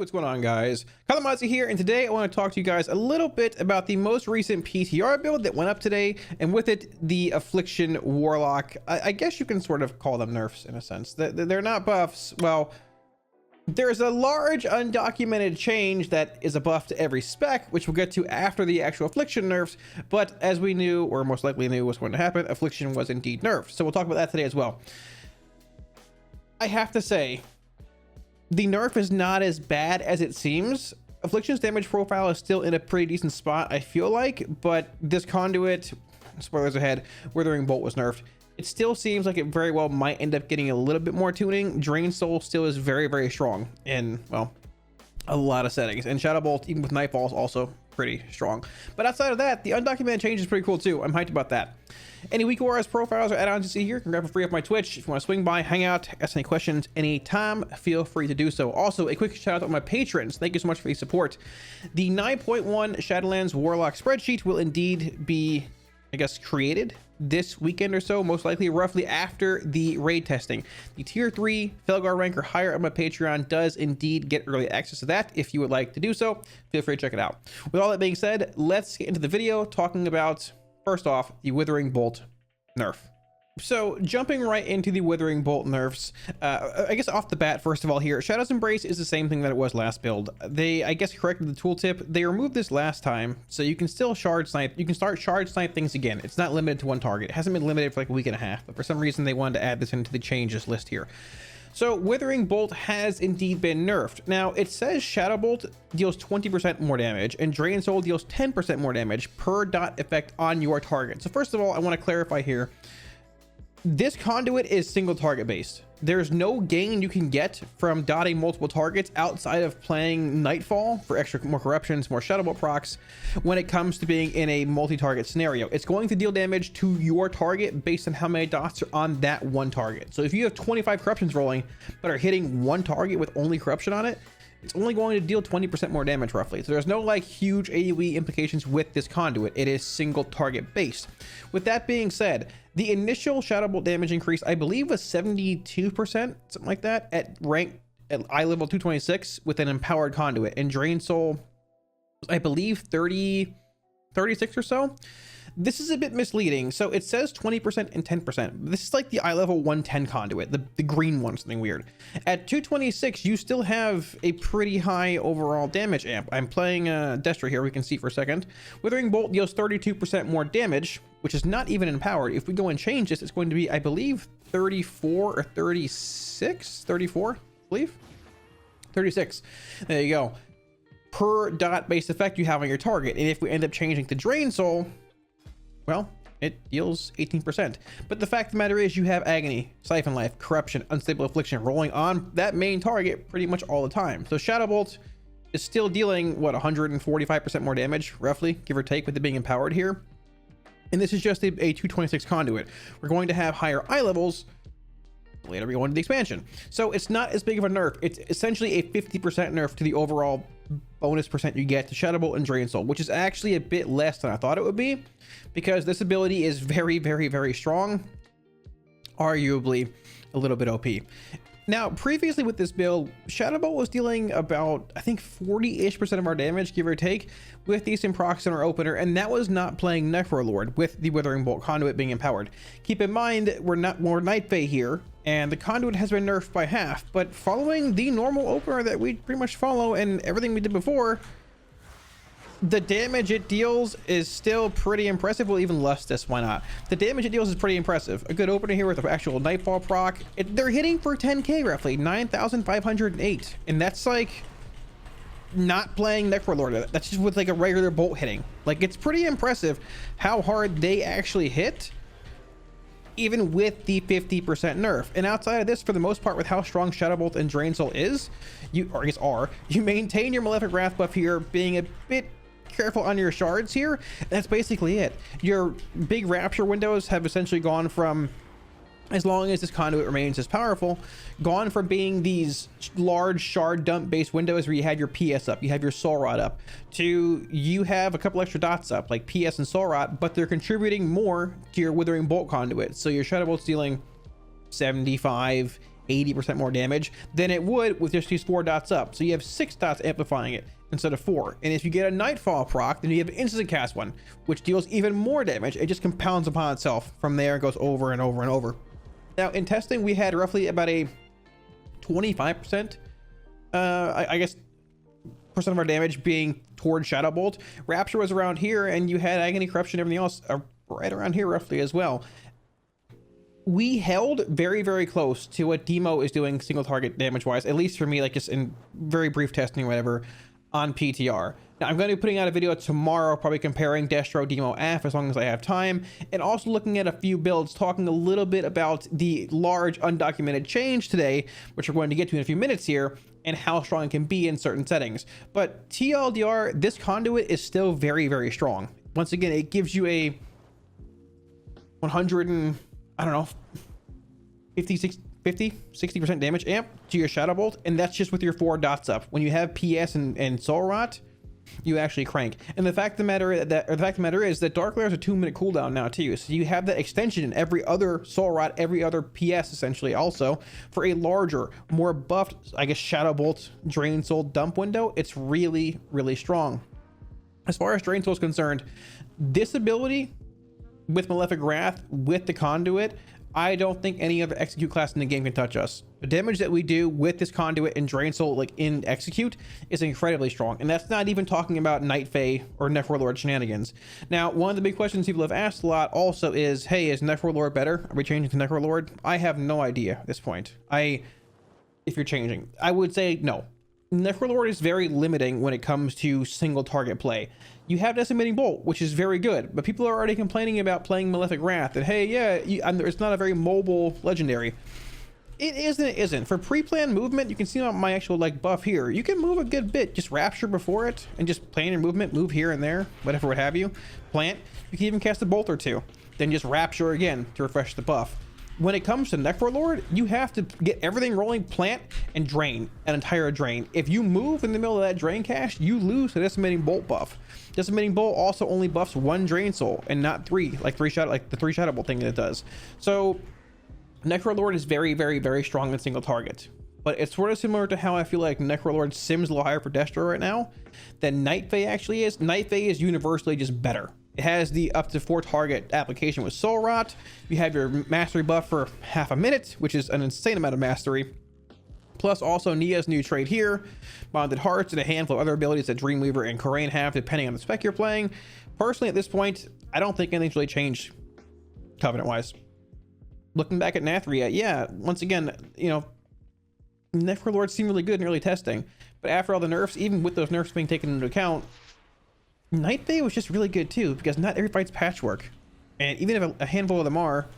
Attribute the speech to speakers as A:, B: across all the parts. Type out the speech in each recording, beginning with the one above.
A: What's going on, guys? Kalamazi here, and today I want to talk to you guys a little bit about the most recent PTR build that went up today, and with it, the Affliction Warlock. I guess you can sort of call them nerfs in a sense. They're not buffs. Well, there's a large undocumented change that is a buff to every spec, which we'll get to after the actual Affliction nerfs, but as we knew, or most likely knew was going to happen, Affliction was indeed nerfed. So we'll talk about that today as well. I have to say, the nerf is not as bad as it seems. Affliction's damage profile is still in a pretty decent spot, I feel like, but this Conduit, spoilers ahead, Withering Bolt was nerfed. It still seems like it very well might end up getting a little bit more tuning. Drain Soul still is very, very strong in, well, a lot of settings. And Shadow Bolt, even with Nightfall, is also pretty strong. But outside of that, the undocumented change is pretty cool too. I'm hyped about that. Any week wars, profiles, or add-ons you see here can grab for free off my Twitch. If you want to swing by, hang out, ask any questions anytime, feel free to do so. Also, a quick shout out to my patrons. Thank you so much for the support. The 9.1 Shadowlands Warlock spreadsheet will indeed be, I guess, created this weekend or so, most likely roughly after the raid testing. The tier 3 Felgar rank or higher on my Patreon does indeed get early access to that. If you would like to do so, feel free to check it out. With all that being said, let's get into the video talking about, first off, the Withering Bolt nerf. So jumping right into the Withering Bolt nerfs, I guess off the bat, first of all here, Shadow's Embrace is the same thing that it was last build. They, I guess, corrected the tooltip. They removed this last time, so you can still shard snipe. You can start shard snipe things again. It's not limited to one target. It hasn't been limited for like a week and a half, but for some reason they wanted to add this into the changes list here. So Withering Bolt has indeed been nerfed. Now it says Shadow Bolt deals 20% more damage and Drain Soul deals 10% more damage per dot effect on your target. So first of all, I want to clarify here, this Conduit is single target based. There's no gain you can get from dotting multiple targets outside of playing Nightfall for extra more corruptions, more Shadow Bolt procs when it comes to being in a multi-target scenario. It's going to deal damage to your target based on how many dots are on that one target. So if you have 25 corruptions rolling but are hitting one target with only corruption on it, it's only going to deal 20% more damage roughly. So there's no like huge AoE implications with this Conduit. It is single target based. With that being said, the initial Shadow Bolt damage increase, I believe, was 72%, something like that, at rank at eye level 226 with an empowered Conduit, and Drain Soul, I believe, 36 or so. This is a bit misleading. So it says 20% and 10%. This is like the eye level 110 Conduit, the green one, something weird. At 226, you still have a pretty high overall damage amp. I'm playing Destra here, we can see for a second. Withering Bolt deals 32% more damage, which is not even empowered. If we go and change this, it's going to be, I believe, 34 or 36? 34, I believe? 36. There you go. Per dot based effect you have on your target. And if we end up changing to Drain Soul, well, it deals 18%. But the fact of the matter is you have Agony, Siphon Life, Corruption, Unstable Affliction rolling on that main target pretty much all the time. So Shadow Bolt is still dealing, what, 145% more damage, roughly, give or take, with it being empowered here. And this is just a 226 Conduit. We're going to have higher eye levels later we go into the expansion. So it's not as big of a nerf. It's essentially a 50% nerf to the overall bonus percent you get to Shadow Bolt and Drain Soul, which is actually a bit less than I thought it would be, because this ability is very, very, very strong, arguably a little bit OP. Now, previously with this build, Shadow Bolt was dealing about, I think, 40-ish% of our damage, give or take, with decent procs in our opener, and that was not playing Necrolord with the Withering Bolt Conduit being empowered. Keep in mind, we're not more Night Fae here, and the Conduit has been nerfed by half, but following the normal opener that we pretty much follow and everything we did before, the damage it deals is still pretty impressive. Well, even less this, why not? The damage it deals is pretty impressive. A good opener here with the actual Nightfall proc. They're hitting for 10k roughly, 9,508. And that's like not playing Necrolord. That's just with like a regular bolt hitting. Like, it's pretty impressive how hard they actually hit, even with the 50% nerf. And outside of this, for the most part, with how strong Shadow Bolt and Drain Soul is, you maintain your Malefic Wrath buff here, being a bit careful on your shards here. That's basically it. Your big rapture windows have essentially gone from, as long as this Conduit remains as powerful, gone from being these large shard dump based windows where you had your PS up, you have your Soul Rod up, to you have a couple extra dots up like PS and Soul Rod, but they're contributing more to your Withering Bolt Conduit. So your Shadow Bolt's dealing 75, 80% more damage than it would with just these 4 dots up. So you have 6 dots amplifying it instead of 4. And if you get a Nightfall proc, then you have an instant cast one, which deals even more damage. It just compounds upon itself from there and goes over and over and over. Now in testing, we had roughly about a 25%, I guess, percent of our damage being toward Shadow Bolt. Rapture was around here, and you had Agony, Corruption, everything else right around here roughly as well. We held very, very close to what Demo is doing single target damage wise, at least for me, like just in very brief testing or whatever on PTR. Now I'm going to be putting out a video tomorrow, probably comparing Destro, Demo, Aff as long as I have time, and also looking at a few builds, talking a little bit about the large undocumented change today, which we're going to get to in a few minutes here, and how strong it can be in certain settings. But TLDR, this Conduit is still very, very strong. Once again, it gives you a 100 and, I don't know, 60% damage amp to your Shadow Bolt, and that's just with your 4 dots up. When you have PS and Soul Rot, you actually crank. And the fact of the matter is that Dark Lair is a 2-minute cooldown now too, so you have that extension in every other Soul Rot, every other PS essentially, also for a larger, more buffed, I guess, Shadow Bolt Drain Soul dump window. It's really, really strong. As far as Drain Soul is concerned, this ability with Malefic Wrath, with the Conduit, I don't think any other execute class in the game can touch us. The damage that we do with this Conduit and Drain Soul, like in execute, is incredibly strong. And that's not even talking about Night Fae or Necrolord shenanigans. Now, one of the big questions people have asked a lot also is, hey, is Necrolord better? Are we changing to Necrolord? I have no idea at this point. If you're changing, I would say no. Necrolord is very limiting when it comes to single target play. You have Decimating Bolt, which is very good, but people are already complaining about playing Malefic Wrath, and hey, yeah, it's not a very mobile legendary. It is and it isn't. For pre-planned movement, you can see on my actual like buff here, you can move a good bit, just Rapture before it, and just plan your movement, move here and there, whatever, what have you. Plant, you can even cast a Bolt or two, then just Rapture again to refresh the buff. When it comes to Necrolord, you have to get everything rolling, plant, and drain, an entire drain. If you move in the middle of that drain cast, you lose the Decimating Bolt buff. Decimating Bolt also only buffs 1 Drain Soul and not 3, like the 3 Shadow Bolt thing that it does. So Necrolord is very, very, very strong in single target. But it's sort of similar to how I feel like Necrolord sims a little higher for Destro right now than Night Fae actually is. Night Fae is universally just better. It has the up to 4 target application with Soul Rot. You have your mastery buff for half a minute, which is an insane amount of mastery. Plus also Nia's new trait here, Bonded Hearts, and a handful of other abilities that Dreamweaver and Corraine have depending on the spec you're playing. Personally, at this point, I don't think anything's really changed Covenant-wise. Looking back at Nathria, yeah, once again, you know, Necrolord seemed really good in early testing, but after all the nerfs, even with those nerfs being taken into account, Night Fae was just really good too, because not every fight's patchwork. And even if a handful of them are,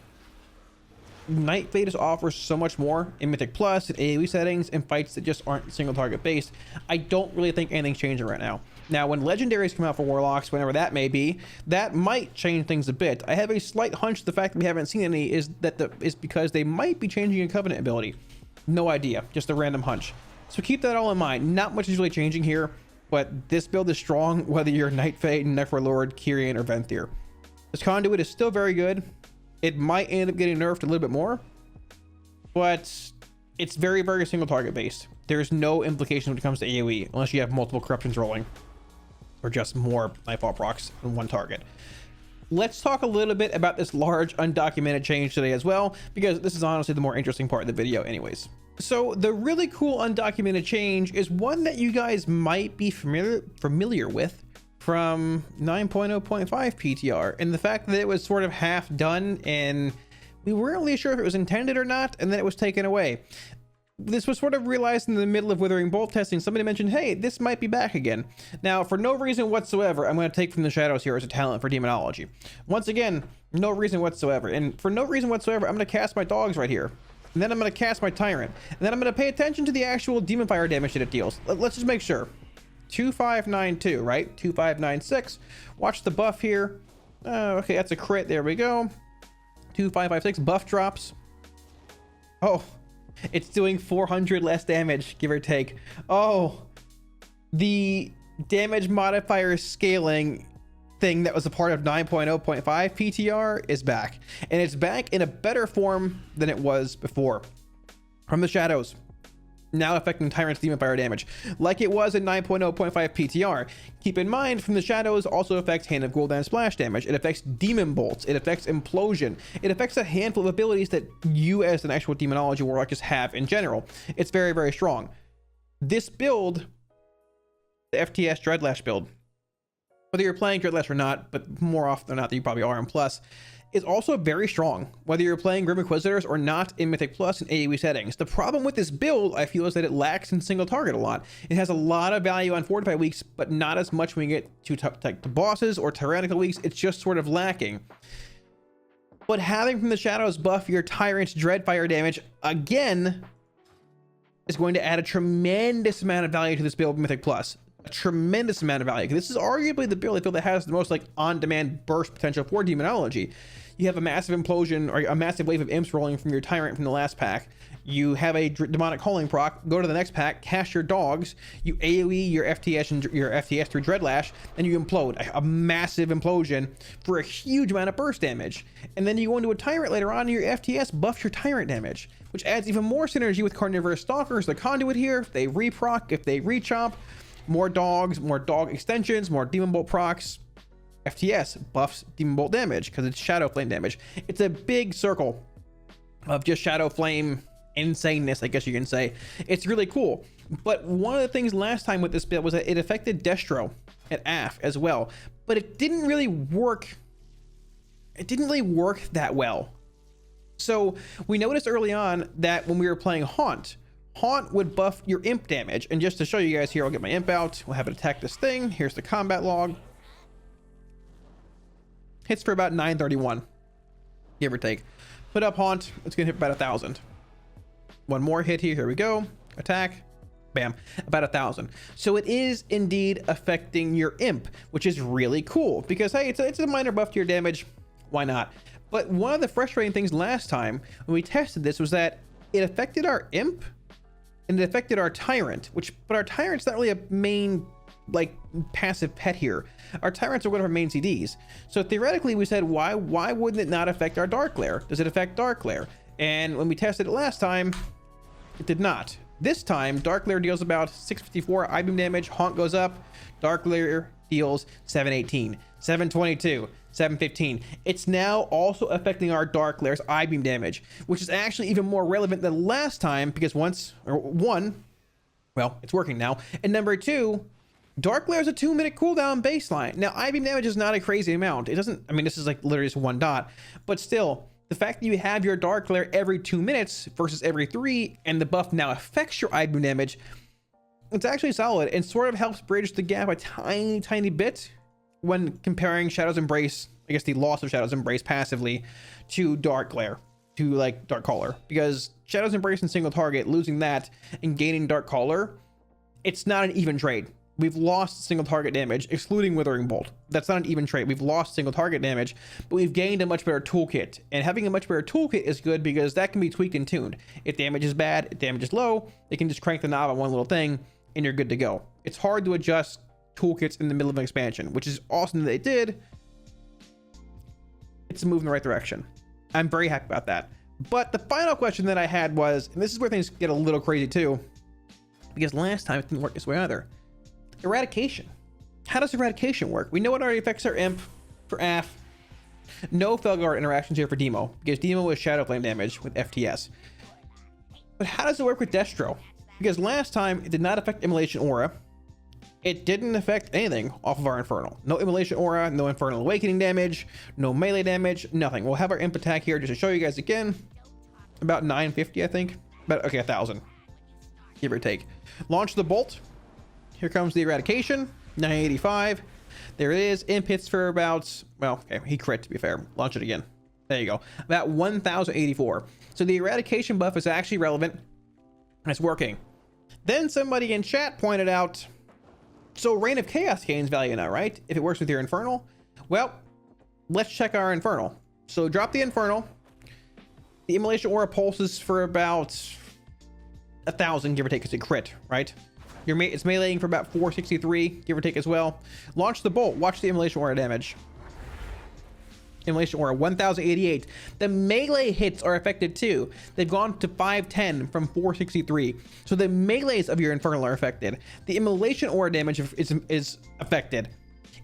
A: Night Fae just offers so much more in Mythic Plus and AoE settings and fights that just aren't single target based. I don't really think anything's changing right now. Now, when legendaries come out for Warlocks, whenever that may be, that might change things a bit. I have a slight hunch the fact that we haven't seen any is because they might be changing a Covenant ability. No idea, just a random hunch. So keep that all in mind. Not much is really changing here, but this build is strong whether you're Night Fae, Necrolord, Kyrian, or Venthyr. This Conduit is still very good. It might end up getting nerfed a little bit more, but it's very, very single target based. There's no implication when it comes to AoE unless you have multiple corruptions rolling or just more Nightfall procs on one target. Let's talk a little bit about this large undocumented change today as well, because this is honestly the more interesting part of the video anyways. So the really cool undocumented change is one that you guys might be familiar with from 9.0.5 PTR, and the fact that it was sort of half done and we weren't really sure if it was intended or not, and then it was taken away. This was sort of realized in the middle of Withering Bolt testing. Somebody mentioned, hey, this might be back again. Now, for no reason whatsoever, I'm going to take from the shadows here as a talent for demonology. Once again, no reason whatsoever. And for no reason whatsoever, I'm going to cast my dogs right here. And then I'm going to cast my tyrant. And then I'm going to pay attention to the actual demon fire damage that it deals. Let's just make sure. 2592, right? 2596. Watch the buff here. Okay, that's a crit. There we go. 2556 buff drops. Oh, it's doing 400 less damage, give or take. Oh, the damage modifier scaling thing that was a part of 9.0.5 PTR is back, and it's back in a better form than it was before. from the shadows, now affecting Tyrant's Demon Fire damage, like it was in 9.0.5 PTR. Keep in mind, from the shadows also affects Hand of Gul'dan splash damage. It affects Demon Bolts. It affects Implosion. It affects a handful of abilities that you as an actual Demonology Warlock just have in general. It's very, very strong. This build, the FTS Dreadlash build, whether you're playing Dreadlash or not, but more often than not that you probably are in Plus, is also very strong, whether you're playing Grim Inquisitors or not in Mythic Plus and AoE settings. The problem with this build, I feel, is that it lacks in single target a lot. It has a lot of value on fortified weeks, but not as much when you get to the bosses or tyrannical weeks. It's just sort of lacking. But having from the shadows buff your Tyrant's Dreadfire damage again is going to add a tremendous amount of value to this build in Mythic Plus. A tremendous amount of value. This is arguably the build I feel that has the most like on-demand burst potential for Demonology. You have a massive implosion or a massive wave of imps rolling from your Tyrant from the last pack. You have a demonic calling proc, go to the next pack, cast your dogs, you AoE your FTS and your FTS through Dreadlash, and you implode. A massive implosion for a huge amount of burst damage. And then you go into a Tyrant later on and your FTS buffs your Tyrant damage, which adds even more synergy with Carnivorous Stalkers, the Conduit here. If they reproc, if they rechomp, more dogs, more dog extensions, more Demon Bolt procs. FTS buffs Demon Bolt damage because it's Shadow Flame damage. It's a big circle of just Shadow Flame insaneness, I guess you can say. It's really cool. But one of the things last time with this build was that it affected Destro at AF as well, but it didn't really work. It didn't really work that well. So we noticed early on that when we were playing Haunt would buff your imp damage. And just to show you guys here, I'll get my imp out. We'll have it attack this thing. Here's the combat log. Hits for about 931, give or take. Put up Haunt, it's gonna hit about 1,000. One more hit here, here we go. Attack, bam, about 1,000. So it is indeed affecting your imp, which is really cool because hey, it's a minor buff to your damage, why not? But one of the frustrating things last time when we tested this was that it affected our imp and it affected our Tyrant, but our Tyrant's not really a main like passive pet here. Our Tyrants are one of our main CDs. So theoretically we said, why wouldn't it not affect our Dark Lair? Does it affect Dark Lair? And when we tested it last time, it did not. This time, Dark Lair deals about 654 I-beam damage, Haunt goes up, Dark Lair deals 718, 722, 715. It's now also affecting our Dark Lair's I-beam damage, which is actually even more relevant than last time because one, well, it's working now, and number two, Dark Lair is a 2-minute cooldown baseline. Now, I-beam damage is not a crazy amount. It doesn't, I mean, this is like literally just one dot, but still, the fact that you have your Dark Lair every 2 minutes versus every 3, and the buff now affects your I-beam damage, it's actually solid and sort of helps bridge the gap a tiny bit when comparing Shadow's Embrace, I guess the loss of Shadow's Embrace passively, to Dark Lair, to like Dark Caller, because Shadow's Embrace and single target, losing that and gaining Dark Caller, it's not an even trade. We've lost single target damage, excluding Withering Bolt. That's not an even trade. We've lost single target damage, but we've gained a much better toolkit. And having a much better toolkit is good because that can be tweaked and tuned. If damage is bad, if damage is low, they can just crank the knob on one little thing and you're good to go. It's hard to adjust toolkits in the middle of an expansion, which is awesome that they did. It's a move in the right direction. I'm very happy about that. But the final question that I had was, and this is where things get a little crazy too, because last time it didn't work this way either. Eradication. How does eradication work? We know it already affects our imp for AF. No Felguard interactions here for Demo, because Demo is Shadow Flame damage with FTS. But how does it work with Destro? Because last time it did not affect Immolation Aura. It didn't affect anything off of our Infernal. No Immolation Aura, no Infernal Awakening damage, no melee damage, nothing. We'll have our imp attack here just to show you guys again. About 950, I think. But okay, 1,000. Give or take. Launch the bolt. Here comes the eradication, 985. There it is. Imp hits for about, well, okay, he crit to be fair. Launch it again. There you go. About 1,084. So the eradication buff is actually relevant. It's working. Then somebody in chat pointed out, so Reign of Chaos gains value now, right? If it works with your Infernal. Well, let's check our Infernal. So drop the Infernal. The Immolation Aura pulses for about 1,000, give or take, because it crit, right? It's meleeing for about 463, give or take as well. Launch the bolt. Watch the Immolation Aura damage. Immolation Aura 1088. The melee hits are affected too. They've gone to 510 from 463. So the melees of your Infernal are affected. The Immolation Aura damage is affected.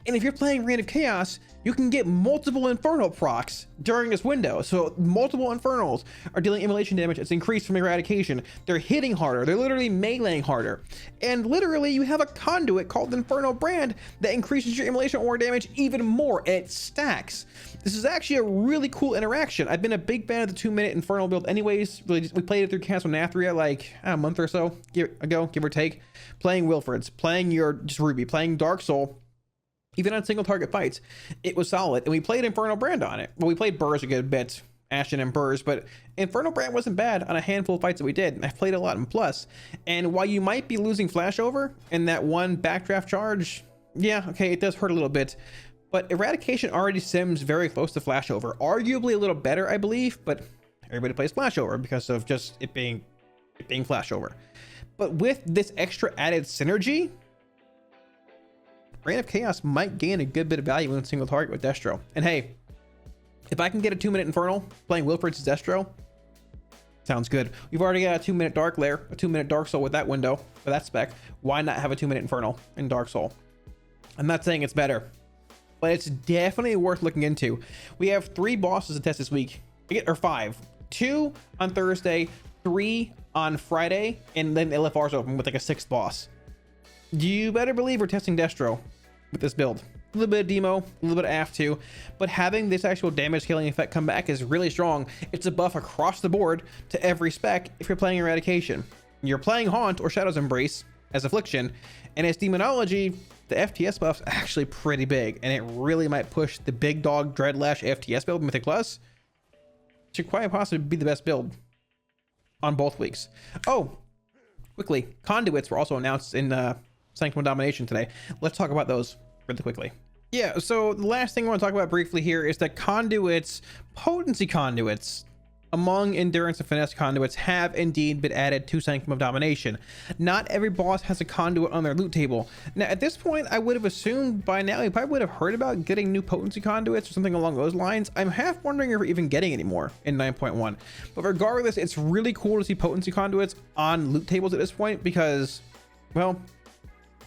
A: And if you're playing Reign of Chaos, you can get multiple Infernal procs during this window. So multiple Infernals are dealing immolation damage. It's increased from Eradication. They're hitting harder. They're literally meleeing harder. And literally, you have a Conduit called Infernal Brand that increases your immolation aura damage even more. And it stacks. This is actually a really cool interaction. I've been a big fan of the 2-minute Infernal build anyways. Really, we played it through Castle Nathria like a month or so ago, give or take. Playing Wilfred's, playing your just Ruby, playing Dark Soul. Even on single target fights, it was solid. And we played Infernal Brand on it. Well, we played Burrs a good bit, Ashen and Burrs, but Infernal Brand wasn't bad on a handful of fights that we did. And I've played a lot in Plus. And while you might be losing Flashover in that one backdraft charge, yeah, okay, it does hurt a little bit. But Eradication already sims very close to Flashover. Arguably a little better, I believe, but everybody plays Flashover because of just it being Flashover. But with this extra added synergy, Reign of Chaos might gain a good bit of value in a single target with Destro. And hey, if I can get a 2-minute Infernal playing Wilfred's Destro, sounds good. We've already got a 2-minute Dark Lair, a 2-minute Dark Soul with that window, for that spec. Why not have a 2-minute Infernal in Dark Soul? I'm not saying it's better, but it's definitely worth looking into. We have 3 bosses to test this week, or 5. 2 on Thursday, 3 on Friday, and then LFR's open with like a 6th boss. You better believe we're testing Destro with this build. A little bit of demo, a little bit of AF too, but having this actual damage scaling effect come back is really strong. It's a buff across the board to every spec if you're playing Eradication. You're playing Haunt or Shadow's Embrace as Affliction, and as Demonology, the FTS buff's actually pretty big, and it really might push the big dog Dreadlash FTS build Mythic Plus. Should quite possibly be the best build on both weeks. Oh, quickly, Conduits were also announced in Sanctum of Domination today. Let's talk about those really quickly. Yeah, so the last thing I want to talk about briefly here is that Conduits, potency Conduits, among Endurance and Finesse Conduits have indeed been added to Sanctum of Domination. Not every boss has a Conduit on their loot table. Now, at this point, I would have assumed by now you probably would have heard about getting new potency Conduits or something along those lines. I'm half wondering if we're even getting any more in 9.1. But regardless, it's really cool to see potency Conduits on loot tables at this point because, well,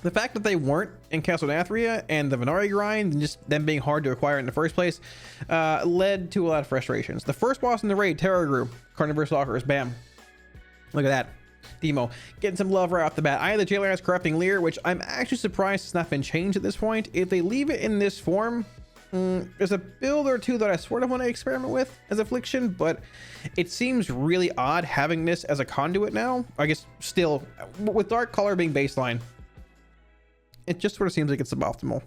A: the fact that they weren't in Castle Nathria and the Venari grind and just them being hard to acquire in the first place led to a lot of frustrations. The first boss in the raid, Terror Grew, Carnivorous Stalkers, bam. Look at that. Demo. Getting some love right off the bat. I have the Jailer's Corrupting Leer, which I'm actually surprised has not been changed at this point. If they leave it in this form, there's a build or two that I sort of want to experiment with as Affliction, but it seems really odd having this as a Conduit now. I guess still, with Dark Color being baseline, it just sort of seems like it's suboptimal.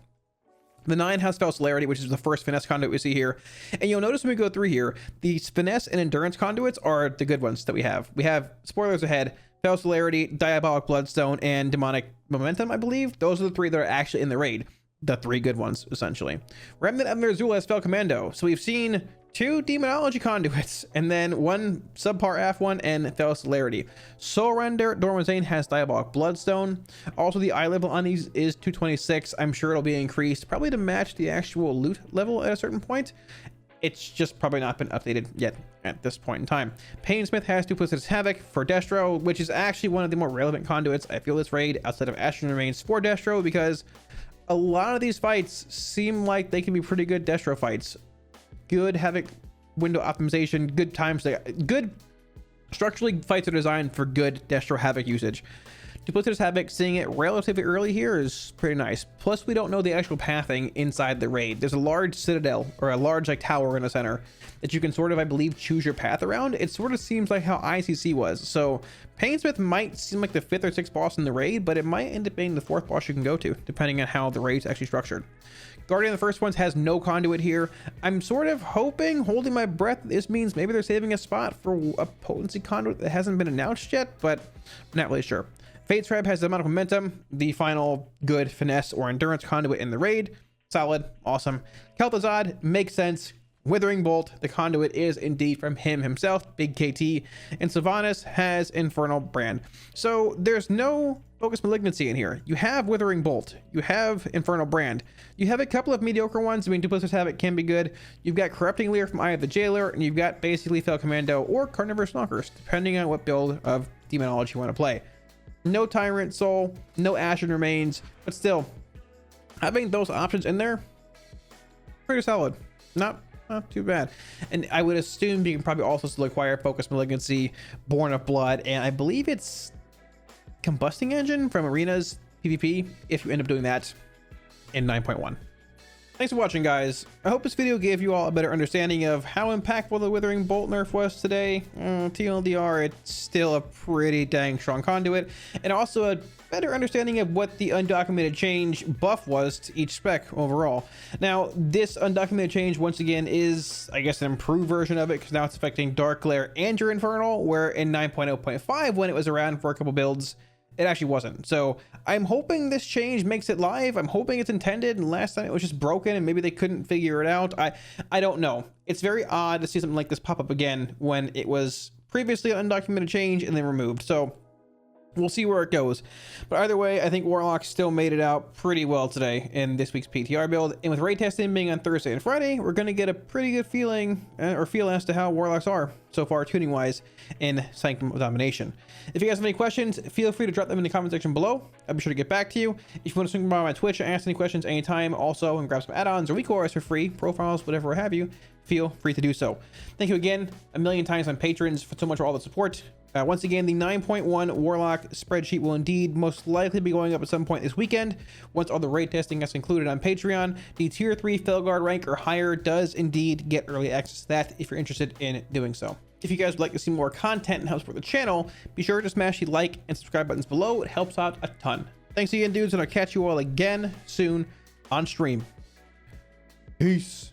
A: The 9 has Fell Celerity, which is the first Finesse Conduit we see here. And you'll notice when we go through here, the Finesse and Endurance Conduits are the good ones that we have. We have, spoilers ahead, Fell Celerity, Diabolic Bloodstone, and Demonic Momentum, I believe. Those are the 3 that are actually in the raid. The 3 good ones, essentially. Remnant of Merzula has Fell Commando. So we've seen 2 Demonology Conduits, and then 1 subpar AF one and Fell Celerity. Soul Render, Dormazane has Diabolic Bloodstone. Also, the eye level on these is 226. I'm sure it'll be increased, probably to match the actual loot level at a certain point. It's just probably not been updated yet at this point in time. Painsmith has Duplicitous Havoc for Destro, which is actually one of the more relevant conduits I feel this raid outside of Ashen Remains for Destro, because a lot of these fights seem like they can be pretty good Destro fights. Good Havoc window optimization, good times, good structurally fights are designed for good Destro Havoc usage. Duplicitous Havoc, seeing it relatively early here is pretty nice. Plus, we don't know the actual pathing inside the raid. There's a large citadel or a large like tower in the center that you can sort of, I believe, choose your path around. It sort of seems like how ICC was. So Painsmith might seem like the 5th or 6th boss in the raid, but it might end up being the 4th boss you can go to, depending on how the raid's actually structured. Guardian of the First Ones has no conduit here. I'm sort of hoping, holding my breath, this means maybe they're saving a spot for a potency conduit that hasn't been announced yet, but I'm not really sure. Fate's Trap has the amount of momentum, the final good finesse or endurance conduit in the raid. Solid, awesome. Kel'Thuzad makes sense. Withering Bolt, the conduit is indeed from him himself, Big KT, and Sylvanas has Infernal Brand. So there's no Focus Malignancy in here. You have Withering Bolt. You have Infernal Brand. You have a couple of mediocre ones. I mean, Duplicitous Havoc can be good. You've got Corrupting Leer from Eye of the Jailer, and you've got basically Fel Commando or Carnivorous Knockers, depending on what build of Demonology you want to play. No Tyrant Soul, no Ashen Remains, but still, having those options in there, pretty solid. Not too bad. And I would assume you can probably also still acquire Focus Malignancy, Born of Blood, and I believe it's Combusting Engine from Arena's PvP if you end up doing that in 9.1. Thanks for watching, guys. I hope this video gave you all a better understanding of how impactful the Withering Bolt nerf was today. TLDR, it's still a pretty dang strong conduit, and also a better understanding of what the undocumented change buff was to each spec overall. Now, this undocumented change, once again, is, I guess, an improved version of it, because now it's affecting Dark Glare and your Infernal, where in 9.0.5, when it was around for a couple builds, it actually wasn't. So I'm hoping this change makes it live. I'm hoping it's intended, and last time it was just broken and maybe they couldn't figure it out. I don't know. It's very odd to see something like this pop up again when it was previously an undocumented change and then removed. So we'll see where it goes. But either way, I think Warlock still made it out pretty well today in this week's PTR build. And with raid testing being on Thursday and Friday, we're going to get a pretty good feeling or feel as to how Warlocks are so far tuning wise in Sanctum of Domination. If you guys have any questions, feel free to drop them in the comment section below. I'll be sure to get back to you. If you want to swing by my Twitch and ask any questions anytime, also, and grab some add-ons or week cores for free, profiles, whatever have you, feel free to do so. Thank you again a million times on patrons for so much for all the support. Once again, the 9.1 Warlock spreadsheet will indeed most likely be going up at some point this weekend. Once all the raid testing is included on Patreon, the tier 3 Felguard rank or higher does indeed get early access to that if you're interested in doing so. If you guys would like to see more content and help support the channel, be sure to smash the like and subscribe buttons below. It helps out a ton. Thanks again, dudes, and I'll catch you all again soon on stream. Peace.